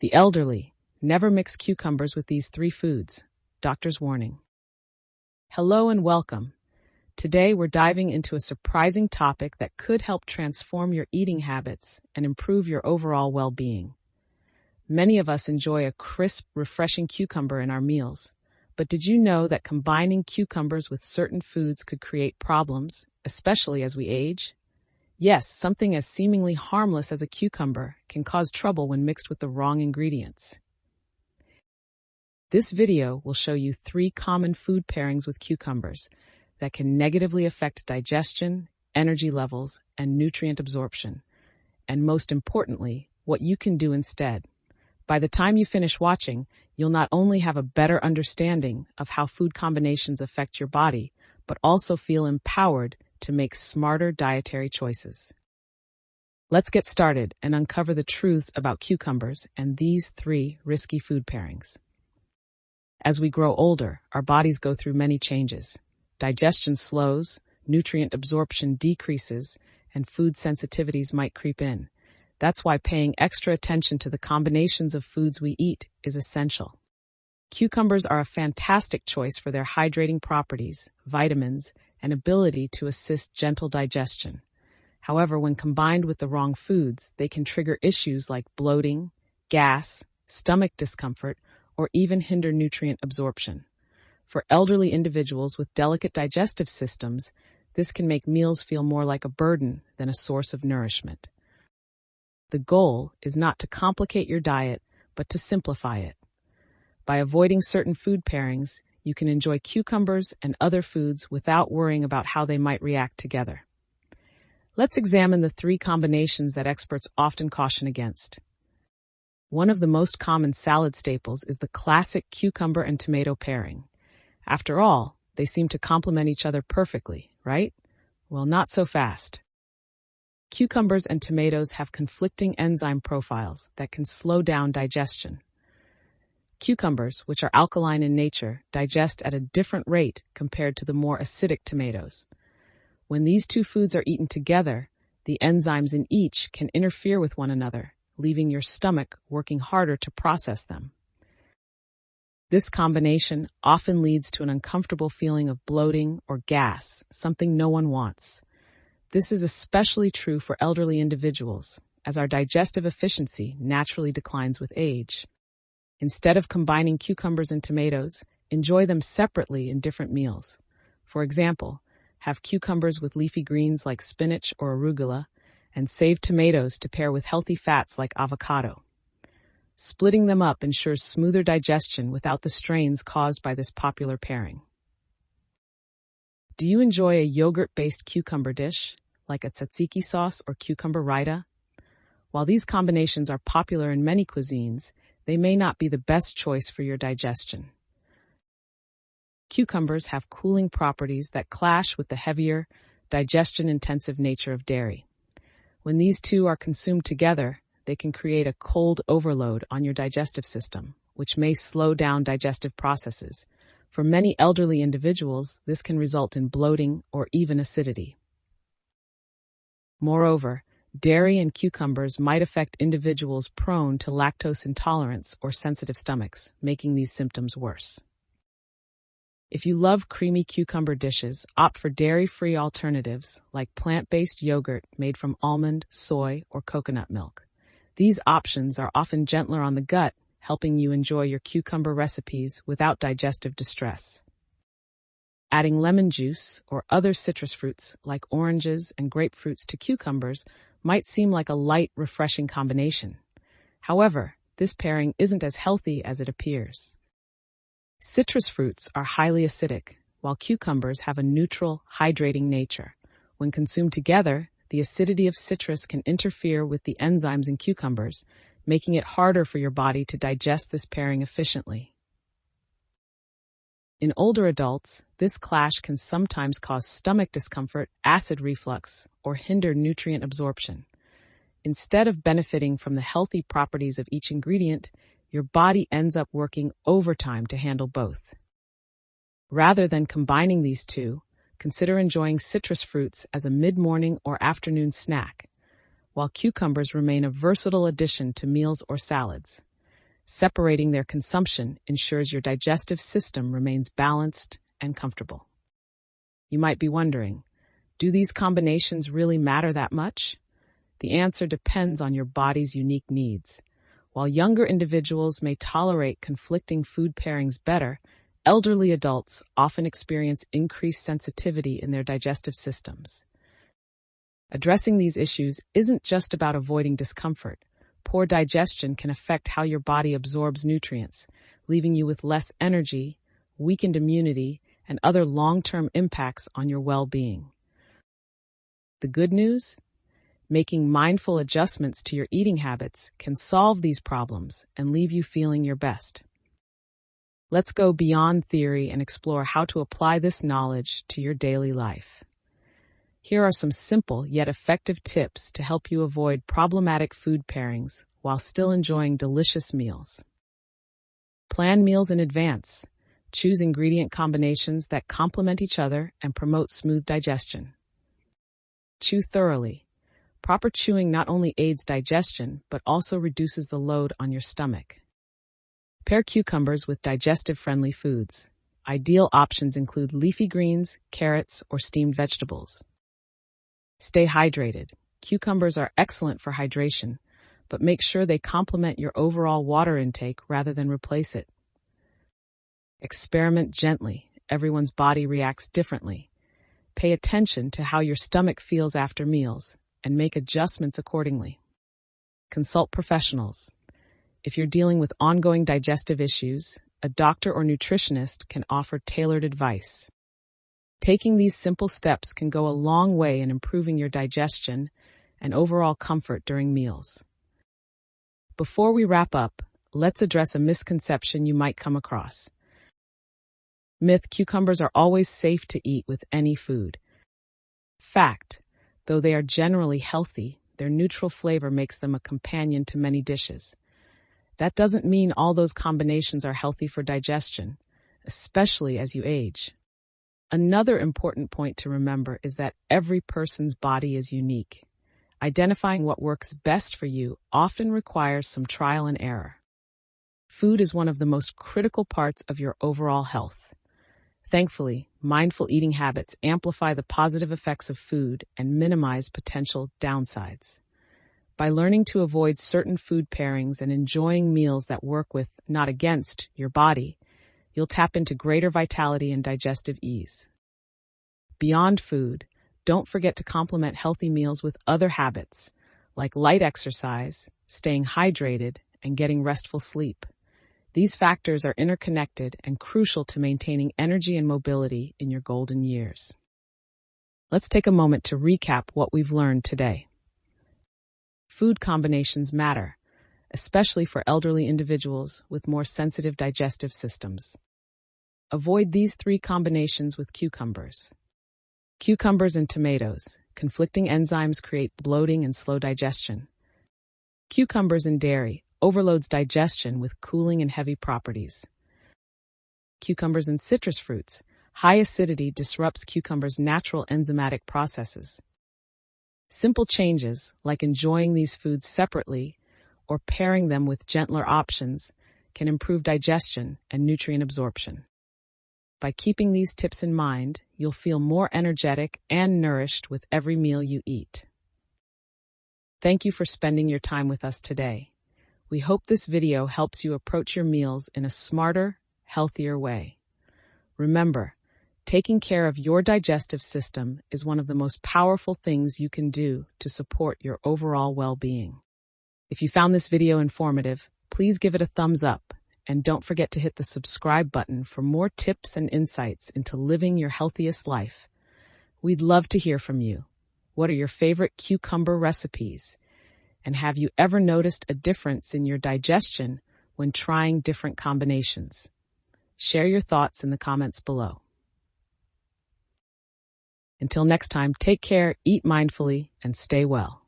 The elderly, never mix cucumbers with these three foods. Doctor's warning. Hello and welcome. Today we're diving into a surprising topic that could help transform your eating habits and improve your overall well-being. Many of us enjoy a crisp, refreshing cucumber in our meals. But did you know that combining cucumbers with certain foods could create problems, especially as we age? Yes, something as seemingly harmless as a cucumber can cause trouble when mixed with the wrong ingredients. This video will show you 3 common food pairings with cucumbers that can negatively affect digestion, energy levels, and nutrient absorption. And most importantly, what you can do instead. By the time you finish watching, you'll not only have a better understanding of how food combinations affect your body, but also feel empowered to make smarter dietary choices. Let's get started and uncover the truths about cucumbers and these 3 risky food pairings. As we grow older, our bodies go through many changes. Digestion slows, nutrient absorption decreases, and food sensitivities might creep in. That's why paying extra attention to the combinations of foods we eat is essential. Cucumbers are a fantastic choice for their hydrating properties, vitamins, and ability to assist gentle digestion. However, when combined with the wrong foods, they can trigger issues like bloating, gas, stomach discomfort, or even hinder nutrient absorption. For elderly individuals with delicate digestive systems, this can make meals feel more like a burden than a source of nourishment. The goal is not to complicate your diet, but to simplify it. By avoiding certain food pairings, you can enjoy cucumbers and other foods without worrying about how they might react together. Let's examine the 3 combinations that experts often caution against. One of the most common salad staples is the classic cucumber and tomato pairing. After all, they seem to complement each other perfectly, right? Well, not so fast. Cucumbers and tomatoes have conflicting enzyme profiles that can slow down digestion. Cucumbers, which are alkaline in nature, digest at a different rate compared to the more acidic tomatoes. When these 2 foods are eaten together, the enzymes in each can interfere with one another, leaving your stomach working harder to process them. This combination often leads to an uncomfortable feeling of bloating or gas, something no one wants. This is especially true for elderly individuals, as our digestive efficiency naturally declines with age. Instead of combining cucumbers and tomatoes, enjoy them separately in different meals. For example, have cucumbers with leafy greens like spinach or arugula, and save tomatoes to pair with healthy fats like avocado. Splitting them up ensures smoother digestion without the strains caused by this popular pairing. Do you enjoy a yogurt-based cucumber dish, like a tzatziki sauce or cucumber raita? While these combinations are popular in many cuisines, they may not be the best choice for your digestion. Cucumbers have cooling properties that clash with the heavier, digestion-intensive nature of dairy. When these 2 are consumed together, they can create a cold overload on your digestive system, which may slow down digestive processes. For many elderly individuals, this can result in bloating or even acidity. Moreover, dairy and cucumbers might affect individuals prone to lactose intolerance or sensitive stomachs, making these symptoms worse. If you love creamy cucumber dishes, opt for dairy-free alternatives like plant-based yogurt made from almond, soy, or coconut milk. These options are often gentler on the gut, helping you enjoy your cucumber recipes without digestive distress. Adding lemon juice or other citrus fruits like oranges and grapefruits to cucumbers might seem like a light, refreshing combination. However, this pairing isn't as healthy as it appears. Citrus fruits are highly acidic, while cucumbers have a neutral, hydrating nature. When consumed together, the acidity of citrus can interfere with the enzymes in cucumbers, making it harder for your body to digest this pairing efficiently. In older adults, this clash can sometimes cause stomach discomfort, acid reflux, or hinder nutrient absorption. Instead of benefiting from the healthy properties of each ingredient, your body ends up working overtime to handle both. Rather than combining these 2, consider enjoying citrus fruits as a mid-morning or afternoon snack, while cucumbers remain a versatile addition to meals or salads. Separating their consumption ensures your digestive system remains balanced and comfortable. You might be wondering, do these combinations really matter that much? The answer depends on your body's unique needs. While younger individuals may tolerate conflicting food pairings better, elderly adults often experience increased sensitivity in their digestive systems. Addressing these issues isn't just about avoiding discomfort. Poor digestion can affect how your body absorbs nutrients, leaving you with less energy, weakened immunity, and other long-term impacts on your well-being. The good news? Making mindful adjustments to your eating habits can solve these problems and leave you feeling your best. Let's go beyond theory and explore how to apply this knowledge to your daily life. Here are some simple yet effective tips to help you avoid problematic food pairings while still enjoying delicious meals. Plan meals in advance. Choose ingredient combinations that complement each other and promote smooth digestion. Chew thoroughly. Proper chewing not only aids digestion, but also reduces the load on your stomach. Pair cucumbers with digestive-friendly foods. Ideal options include leafy greens, carrots, or steamed vegetables. Stay hydrated. Cucumbers are excellent for hydration, but make sure they complement your overall water intake rather than replace it. Experiment gently. Everyone's body reacts differently. Pay attention to how your stomach feels after meals and make adjustments accordingly. Consult professionals. If you're dealing with ongoing digestive issues, a doctor or nutritionist can offer tailored advice. Taking these simple steps can go a long way in improving your digestion and overall comfort during meals. Before we wrap up, let's address a misconception you might come across. Myth: cucumbers are always safe to eat with any food. Fact: though they are generally healthy, their neutral flavor makes them a companion to many dishes. That doesn't mean all those combinations are healthy for digestion, especially as you age. Another important point to remember is that every person's body is unique. Identifying what works best for you often requires some trial and error. Food is one of the most critical parts of your overall health. Thankfully, mindful eating habits amplify the positive effects of food and minimize potential downsides. By learning to avoid certain food pairings and enjoying meals that work with, not against, your body, you'll tap into greater vitality and digestive ease. Beyond food, don't forget to complement healthy meals with other habits, like light exercise, staying hydrated, and getting restful sleep. These factors are interconnected and crucial to maintaining energy and mobility in your golden years. Let's take a moment to recap what we've learned today. Food combinations matter, especially for elderly individuals with more sensitive digestive systems. Avoid these 3 combinations with cucumbers. Cucumbers and tomatoes. Conflicting enzymes create bloating and slow digestion. Cucumbers and dairy. Overloads digestion with cooling and heavy properties. Cucumbers and citrus fruits. High acidity disrupts cucumbers' natural enzymatic processes. Simple changes, like enjoying these foods separately or pairing them with gentler options, can improve digestion and nutrient absorption. By keeping these tips in mind, you'll feel more energetic and nourished with every meal you eat. Thank you for spending your time with us today. We hope this video helps you approach your meals in a smarter, healthier way. Remember, taking care of your digestive system is one of the most powerful things you can do to support your overall well-being. If you found this video informative, please give it a thumbs up, and don't forget to hit the subscribe button for more tips and insights into living your healthiest life. We'd love to hear from you. What are your favorite cucumber recipes? And have you ever noticed a difference in your digestion when trying different combinations? Share your thoughts in the comments below. Until next time, take care, eat mindfully, and stay well.